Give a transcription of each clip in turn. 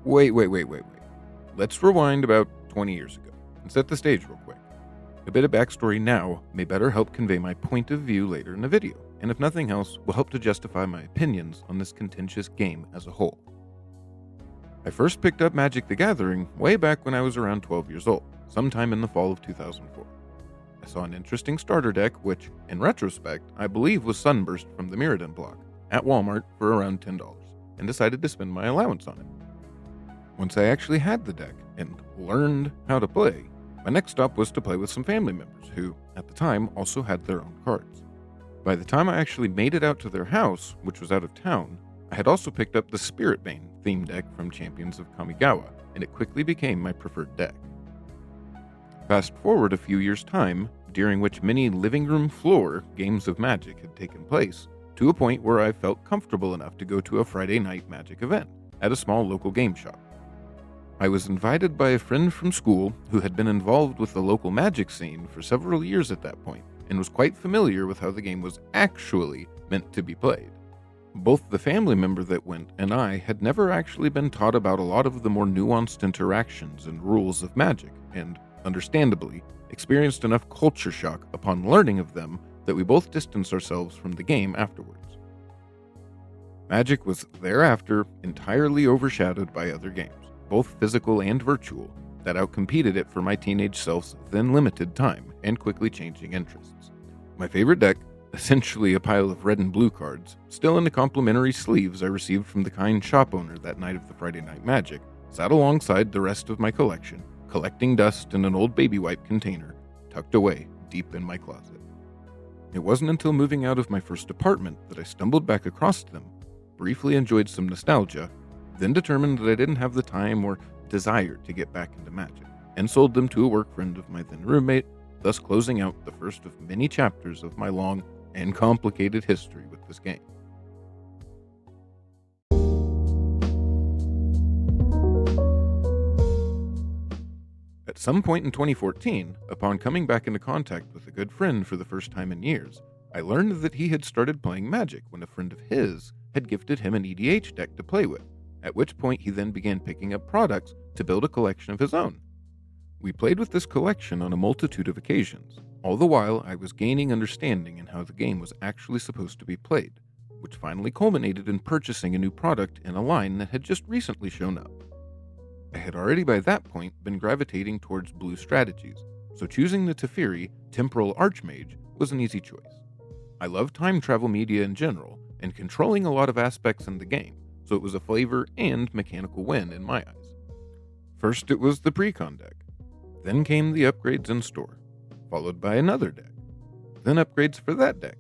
Wait. Let's rewind about 20 years ago and set the stage real quick. A bit of backstory now may better help convey my point of view later in the video, and if nothing else, will help to justify my opinions on this contentious game as a whole. I first picked up Magic the Gathering way back when I was around 12 years old, sometime in the fall of 2004. I saw an interesting starter deck, which, in retrospect, I believe was Sunburst from the Mirrodin block, at Walmart for around $10, and decided to spend my allowance on it. Once I actually had the deck and learned how to play, my next stop was to play with some family members who, at the time, also had their own cards. By the time I actually made it out to their house, which was out of town, I had also picked up the Spiritbane theme deck from Champions of Kamigawa, and it quickly became my preferred deck. Fast forward a few years' time, during which many living room floor games of Magic had taken place, to a point where I felt comfortable enough to go to a Friday night Magic event at a small local game shop. I was invited by a friend from school who had been involved with the local Magic scene for several years at that point, and was quite familiar with how the game was actually meant to be played. Both the family member that went and I had never actually been taught about a lot of the more nuanced interactions and rules of Magic, and, understandably, experienced enough culture shock upon learning of them that we both distanced ourselves from the game afterwards. Magic was thereafter entirely overshadowed by other games, both physical and virtual, that outcompeted it for my teenage self's then limited time and quickly changing interests. My favorite deck, essentially a pile of red and blue cards, still in the complimentary sleeves I received from the kind shop owner that night of the Friday Night Magic, sat alongside the rest of my collection, collecting dust in an old baby wipe container, tucked away deep in my closet. It wasn't until moving out of my first apartment that I stumbled back across them, briefly enjoyed some nostalgia, then determined that I didn't have the time or desire to get back into Magic, and sold them to a work friend of my then roommate, thus closing out the first of many chapters of my long and complicated history with this game. At some point in 2014, upon coming back into contact with a good friend for the first time in years, I learned that he had started playing Magic when a friend of his had gifted him an EDH deck to play with, at which point he then began picking up products to build a collection of his own. We played with this collection on a multitude of occasions, all the while I was gaining understanding in how the game was actually supposed to be played, which finally culminated in purchasing a new product in a line that had just recently shown up. I had already by that point been gravitating towards blue strategies, so choosing the Teferi Temporal Archmage was an easy choice. I love time travel media in general, and controlling a lot of aspects in the game, so it was a flavor and mechanical win in my eyes. First it was the Precon deck, then came the upgrades in store, followed by another deck, then upgrades for that deck,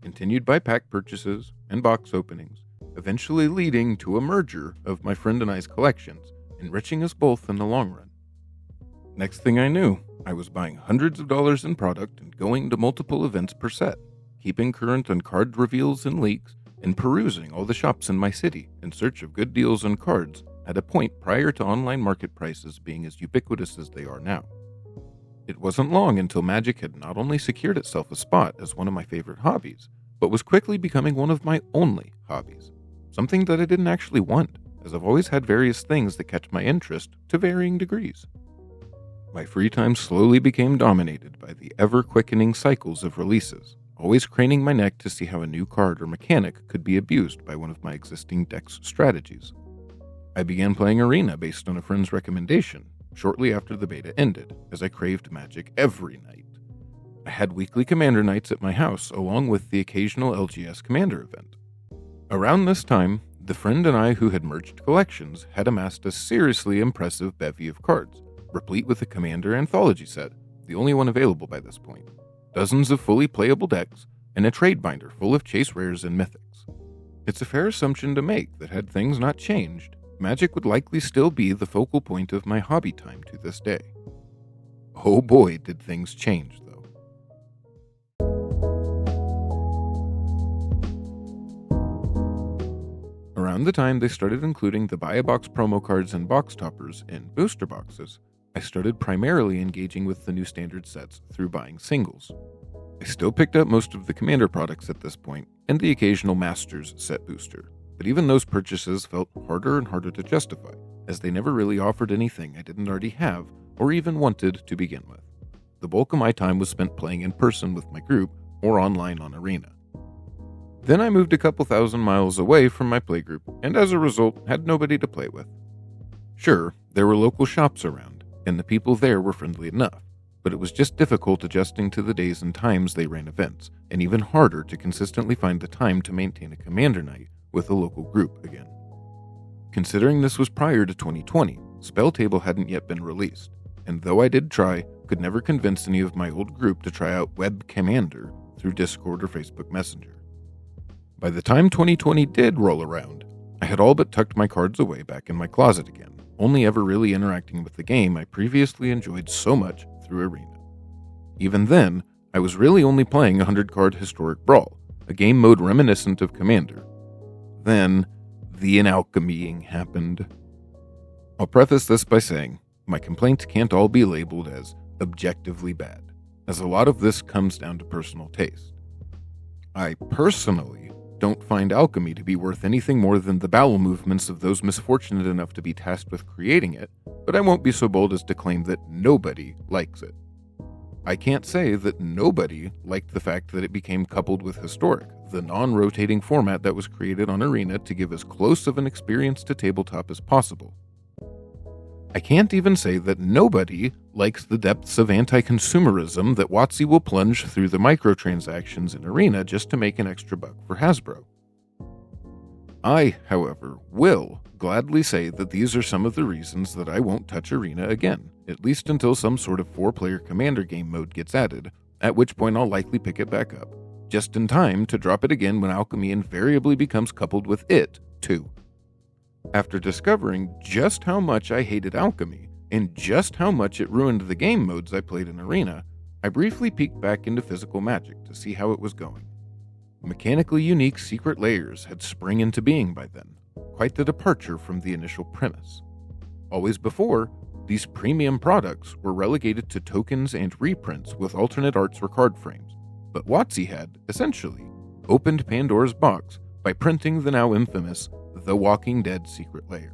continued by pack purchases and box openings, eventually leading to a merger of my friend and I's collections, enriching us both in the long run. Next thing I knew, I was buying hundreds of dollars in product and going to multiple events per set, keeping current on card reveals and leaks, and perusing all the shops in my city in search of good deals on cards at a point prior to online market prices being as ubiquitous as they are now. It wasn't long until Magic had not only secured itself a spot as one of my favorite hobbies, but was quickly becoming one of my only hobbies, something that I didn't actually want, as I've always had various things that catch my interest to varying degrees. My free time slowly became dominated by the ever-quickening cycles of releases, always craning my neck to see how a new card or mechanic could be abused by one of my existing deck's strategies. I began playing Arena based on a friend's recommendation, shortly after the beta ended, as I craved Magic every night. I had weekly Commander nights at my house, along with the occasional LGS Commander event. Around this time, the friend and I who had merged collections had amassed a seriously impressive bevy of cards, replete with a Commander anthology set, the only one available by this point, dozens of fully playable decks, and a trade binder full of chase rares and mythics. It's a fair assumption to make that had things not changed, Magic would likely still be the focal point of my hobby time to this day. Oh boy, did things change, though. Around the time they started including the buy-a-box promo cards and box toppers in booster boxes, I started primarily engaging with the new standard sets through buying singles. I still picked up most of the Commander products at this point, and the occasional Masters set booster, but even those purchases felt harder and harder to justify, as they never really offered anything I didn't already have or even wanted to begin with. The bulk of my time was spent playing in person with my group or online on Arena. Then I moved a couple thousand miles away from my playgroup, and as a result, had nobody to play with. Sure, there were local shops around, and the people there were friendly enough, but it was just difficult adjusting to the days and times they ran events, and even harder to consistently find the time to maintain a commander night with a local group again. Considering this was prior to 2020, Spelltable hadn't yet been released, and though I did try, could never convince any of my old group to try out Web Commander through Discord or Facebook Messenger. By the time 2020 did roll around, I had all but tucked my cards away back in my closet again, only ever really interacting with the game I previously enjoyed so much through Arena. Even then, I was really only playing 100-card Historic Brawl, a game mode reminiscent of Commander. Then, the inalchemying happened. I'll preface this by saying, my complaints can't all be labeled as objectively bad, as a lot of this comes down to personal taste. I personally don't find alchemy to be worth anything more than the bowel movements of those misfortunate enough to be tasked with creating it, but I won't be so bold as to claim that nobody likes it. I can't say that nobody liked the fact that it became coupled with Historic, the non-rotating format that was created on Arena to give as close of an experience to tabletop as possible. I can't even say that nobody likes the depths of anti-consumerism that WotC will plunge through the microtransactions in Arena just to make an extra buck for Hasbro. I, however, will gladly say that these are some of the reasons that I won't touch Arena again, at least until some sort of 4-player Commander game mode gets added, at which point I'll likely pick it back up, just in time to drop it again when alchemy invariably becomes coupled with it, too. After discovering just how much I hated alchemy, and just how much it ruined the game modes I played in Arena, I briefly peeked back into physical Magic to see how it was going. Mechanically unique secret layers had sprung into being by then, quite the departure from the initial premise. Always before, these premium products were relegated to tokens and reprints with alternate arts or card frames, but WotC had, essentially, opened Pandora's box by printing the now infamous The Walking Dead secret layer.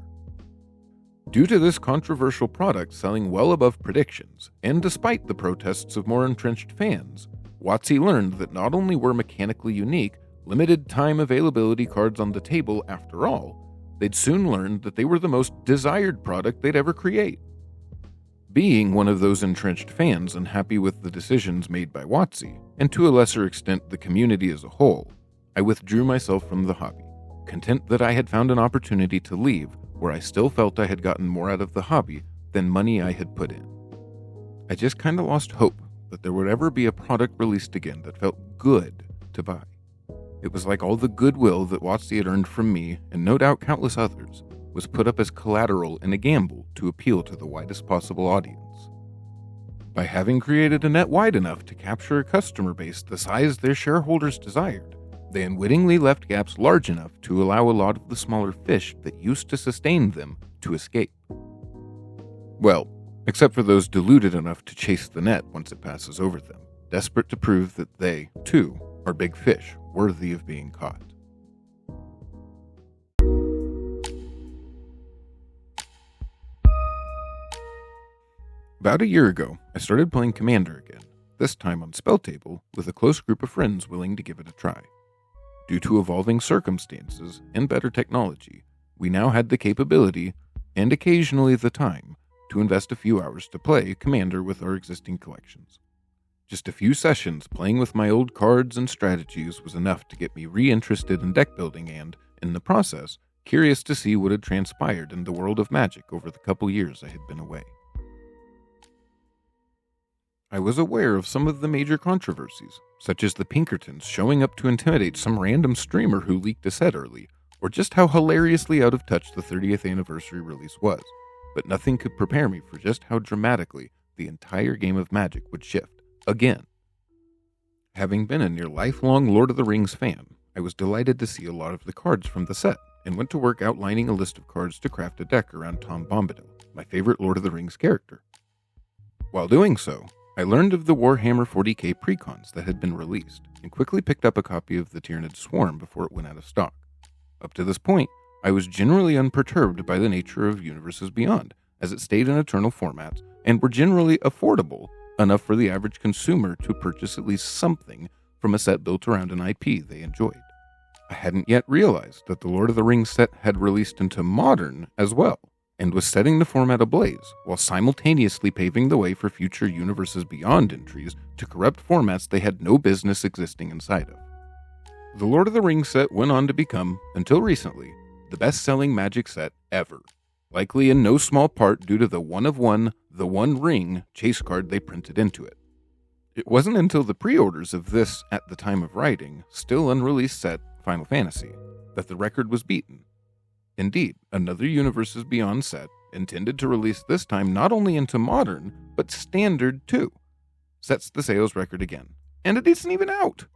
Due to this controversial product selling well above predictions, and despite the protests of more entrenched fans, WotC learned that not only were mechanically unique, limited time availability cards on the table after all, they'd soon learned that they were the most desired product they'd ever create. Being one of those entrenched fans unhappy with the decisions made by WotC, and to a lesser extent the community as a whole, I withdrew myself from the hobby, content that I had found an opportunity to leave where I still felt I had gotten more out of the hobby than money I had put in. I just kinda lost hope that there would ever be a product released again that felt good to buy. It was like all the goodwill that WotC had earned from me, and no doubt countless others, was put up as collateral in a gamble to appeal to the widest possible audience. By having created a net wide enough to capture a customer base the size their shareholders desired, they unwittingly left gaps large enough to allow a lot of the smaller fish that used to sustain them to escape. Well, except for those deluded enough to chase the net once it passes over them, desperate to prove that they, too, are big fish worthy of being caught. About a year ago, I started playing Commander again, this time on Spelltable with a close group of friends willing to give it a try. Due to evolving circumstances and better technology, we now had the capability, and occasionally the time, to invest a few hours to play Commander with our existing collections. Just a few sessions playing with my old cards and strategies was enough to get me reinterested in deck building and, in the process, curious to see what had transpired in the world of Magic over the couple years I had been away. I was aware of some of the major controversies, such as the Pinkertons showing up to intimidate some random streamer who leaked a set early, or just how hilariously out of touch the 30th anniversary release was, but nothing could prepare me for just how dramatically the entire game of Magic would shift, again. Having been a near lifelong Lord of the Rings fan, I was delighted to see a lot of the cards from the set, and went to work outlining a list of cards to craft a deck around Tom Bombadil, my favorite Lord of the Rings character. While doing so, I learned of the Warhammer 40k precons that had been released, and quickly picked up a copy of the Tyranid Swarm before it went out of stock. Up to this point, I was generally unperturbed by the nature of Universes Beyond, as it stayed in eternal formats and were generally affordable enough for the average consumer to purchase at least something from a set built around an IP they enjoyed. I hadn't yet realized that the Lord of the Rings set had released into Modern as well, and was setting the format ablaze, while simultaneously paving the way for future Universes Beyond entries to corrupt formats they had no business existing inside of. The Lord of the Rings set went on to become, until recently, the best-selling Magic set ever, likely in no small part due to the The One Ring chase card they printed into it. It wasn't until the pre-orders of this, at the time of writing, still unreleased set, Final Fantasy, that the record was beaten. Indeed, another Universes Beyond set, intended to release this time not only into Modern, but Standard too, sets the sales record again, and it isn't even out!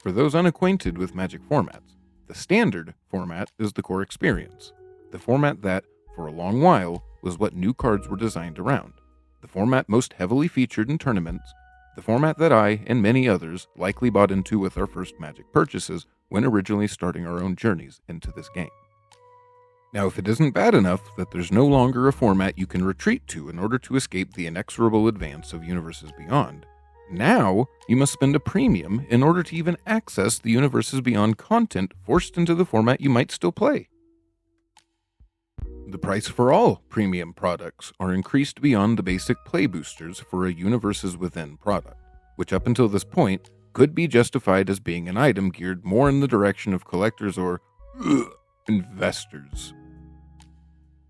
For those unacquainted with Magic formats, the Standard format is the core experience, the format that, for a long while, was what new cards were designed around, the format most heavily featured in tournaments, the format that I, and many others, likely bought into with our first Magic purchases when originally starting our own journeys into this game. Now, if it isn't bad enough that there's no longer a format you can retreat to in order to escape the inexorable advance of Universes Beyond, now you must spend a premium in order to even access the Universes Beyond content forced into the format you might still play. The price for all premium products are increased beyond the basic play boosters for a Universes Within product, which up until this point could be justified as being an item geared more in the direction of collectors or investors.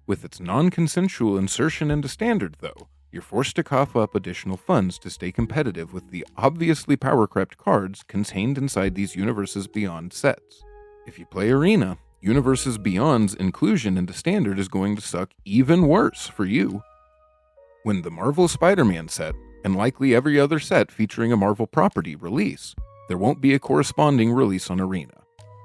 With its non-consensual insertion into Standard, though, you're forced to cough up additional funds to stay competitive with the obviously power-crept cards contained inside these Universes Beyond sets. If you play Arena, Universes Beyond's inclusion into Standard is going to suck even worse for you. When the Marvel Spider-Man set, and likely every other set featuring a Marvel property, release, there won't be a corresponding release on Arena.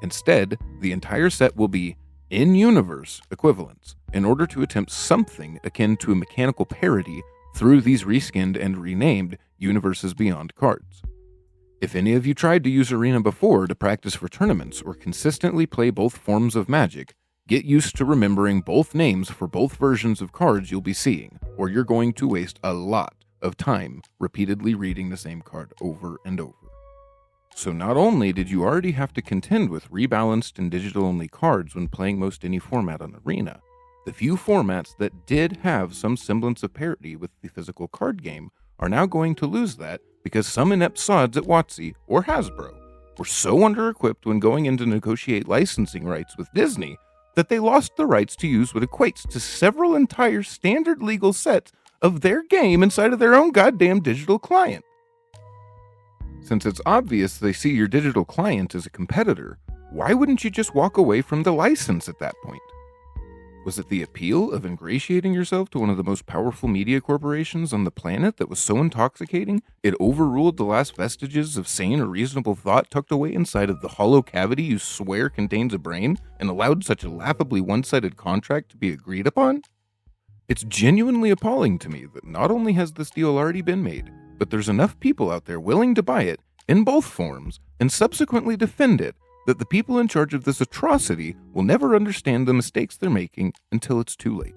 Instead, the entire set will be in-universe equivalents in order to attempt something akin to a mechanical parody through these reskinned and renamed Universes Beyond cards. If any of you tried to use Arena before to practice for tournaments or consistently play both forms of Magic, get used to remembering both names for both versions of cards you'll be seeing, or you're going to waste a lot of time repeatedly reading the same card over and over. So not only did you already have to contend with rebalanced and digital-only cards when playing most any format on Arena, the few formats that did have some semblance of parity with the physical card game are now going to lose that because some inept sods at WotC or Hasbro were so under-equipped when going in to negotiate licensing rights with Disney that they lost the rights to use what equates to several entire standard legal sets of their game inside of their own goddamn digital client. Since it's obvious they see your digital client as a competitor, why wouldn't you just walk away from the license at that point? Was it the appeal of ingratiating yourself to one of the most powerful media corporations on the planet that was so intoxicating it overruled the last vestiges of sane or reasonable thought tucked away inside of the hollow cavity you swear contains a brain and allowed such a laughably one-sided contract to be agreed upon? It's genuinely appalling to me that not only has this deal already been made, but there's enough people out there willing to buy it in both forms and subsequently defend it that the people in charge of this atrocity will never understand the mistakes they're making until it's too late.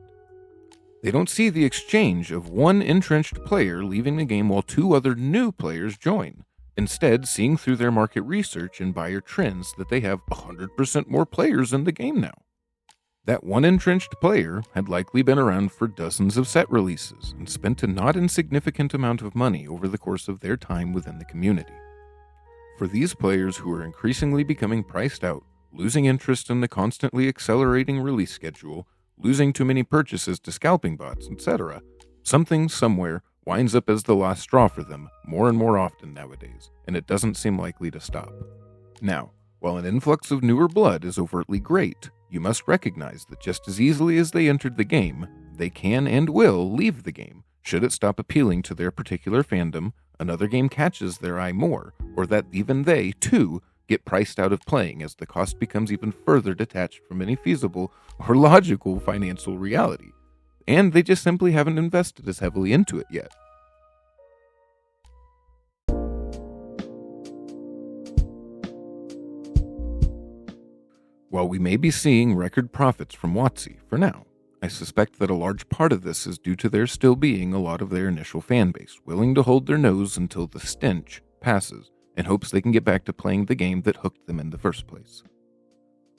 They don't see the exchange of one entrenched player leaving the game while two other new players join, instead seeing through their market research and buyer trends that they have 100% more players in the game now. That one entrenched player had likely been around for dozens of set releases and spent a not insignificant amount of money over the course of their time within the community. For these players who are increasingly becoming priced out, losing interest in the constantly accelerating release schedule, losing too many purchases to scalping bots, etc., something somewhere winds up as the last straw for them more and more often nowadays, and it doesn't seem likely to stop. Now, while an influx of newer blood is overtly great, you must recognize that just as easily as they entered the game, they can and will leave the game, should it stop appealing to their particular fandom, another game catches their eye more, or that even they, too, get priced out of playing as the cost becomes even further detached from any feasible or logical financial reality, and they just simply haven't invested as heavily into it yet. While we may be seeing record profits from WotC for now, I suspect that a large part of this is due to there still being a lot of their initial fan base willing to hold their nose until the stench passes in hopes they can get back to playing the game that hooked them in the first place.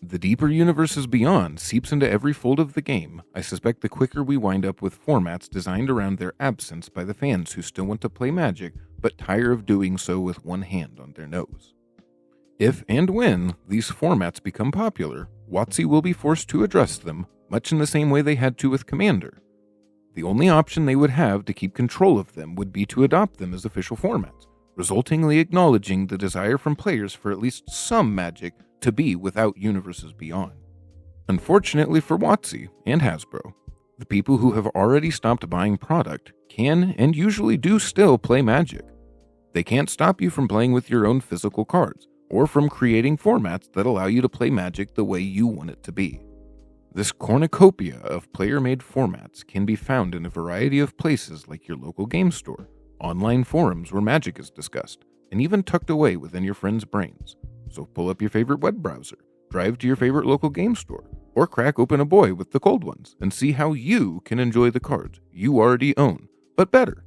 The deeper universes beyond seeps into every fold of the game. I suspect the quicker we wind up with formats designed around their absence by the fans who still want to play Magic but tire of doing so with one hand on their nose. If and when these formats become popular, WotC will be forced to address them, much in the same way they had to with Commander. The only option they would have to keep control of them would be to adopt them as official formats, resultingly acknowledging the desire from players for at least some Magic to be without universes beyond. Unfortunately for WotC and Hasbro, the people who have already stopped buying product can and usually do still play Magic. They can't stop you from playing with your own physical cards, or from creating formats that allow you to play Magic the way you want it to be. This cornucopia of player-made formats can be found in a variety of places like your local game store, online forums where Magic is discussed, and even tucked away within your friends' brains. So pull up your favorite web browser, drive to your favorite local game store, or crack open a boy with the cold ones and see how you can enjoy the cards you already own, but better.